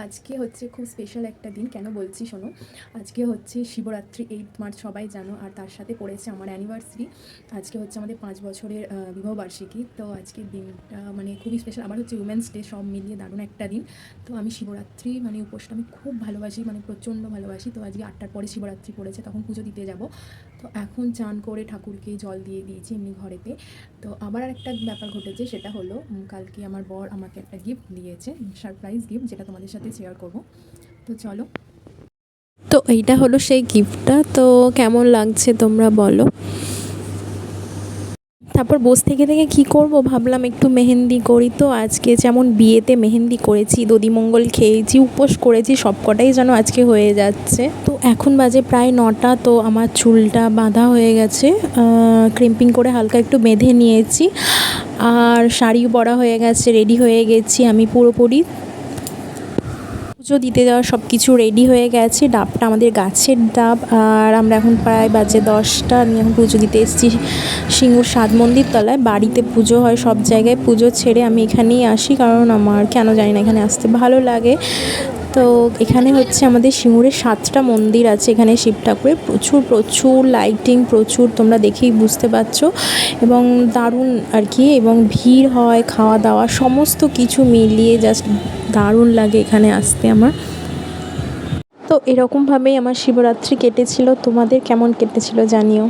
আজকে হচ্ছে খুব স্পেশাল একটা দিন। কেন বলছি শোনো। আজকে হচ্ছে শিবরাত্রি, 8 মার্চ সবাই জানো। আর তার সাথে পড়েছে আমার অ্যানিভার্সারি। আজকে হচ্ছে আমাদের 5 বছরের বিবাহবার্ষিকী। তো আজকের দিনটা মানে খুবই স্পেশাল। আবার হচ্ছে উমেন্স ডে, সব মিলিয়ে দারুণ একটা দিন। তো আমি শিবরাত্রি মানে উপোসটা আমি খুব ভালোবাসি, মানে প্রচণ্ড ভালোবাসি। তো আজকে 8টার পরে শিবরাত্রি পড়েছে, তখন পুজো দিতে যাব। তো এখন চান করে ঠাকুরকে জল দিয়ে দিয়েছি এমনি ঘরেতে। তো আবার একটা ব্যাপার ঘটেছে, সেটা হলো কালকে আমার বর আমাকে একটা গিফট দিয়েছে, সারপ্রাইজ গিফট, যেটা তোমাদের সাথে শেয়ার করব। তো চলো। তো এইটা হলো সেই গিফটটা। তো কেমন লাগছে তোমরা বলো। তারপর বসে থেকে থেকে কী করব, ভাবলাম একটু মেহেন্দি করি। তো আজকে যেমন বিয়েতে মেহেন্দি করেছি, দধিমঙ্গল খেয়েছি, উপোস করেছি, সব কটাই যেন আজকে হয়ে যাচ্ছে। তো এখন বাজে প্রায় 9টা। তো আমার চুলটা বাঁধা হয়ে গেছে, ক্রিম্পিং করে হালকা একটু বেঁধে নিয়েছি। আর শাড়িও পরা হয়ে গেছে, রেডি হয়ে গেছি আমি পুরোপুরি। পুজো দিতে যাওয়া সব কিছু রেডি হয়ে গেছে। ডাবটা আমাদের গাছের ডাব। আর আমরা এখন প্রায় বাজে 10টা, আমি এখন পুজো দিতে এসেছি সিঙ্গুর সাত মন্দির তলায়। বাড়িতে পুজো হয় সব জায়গায়, পুজো ছেড়ে আমি এখানেই আসি, কারণ আমার কেন জানি না এখানে আসতে ভালো লাগে। তো এখানে হচ্ছে আমাদের সিঙ্গুরে 7টা মন্দির আছে। এখানে শিব ঠাকুরের প্রচুর প্রচুর লাইটিং, প্রচুর, তোমরা দেখেই বুঝতে পারছো। এবং দারুণ আর কি, এবং ভিড় হয়, খাওয়া দাওয়া সমস্ত কিছু মিলিয়ে জাস্ট দারুণ লাগে এখানে আসতে আমার। তো এরকমভাবেই আমার শিবরাত্রি কেটেছিল। তোমাদের কেমন কেটেছিল জানিও।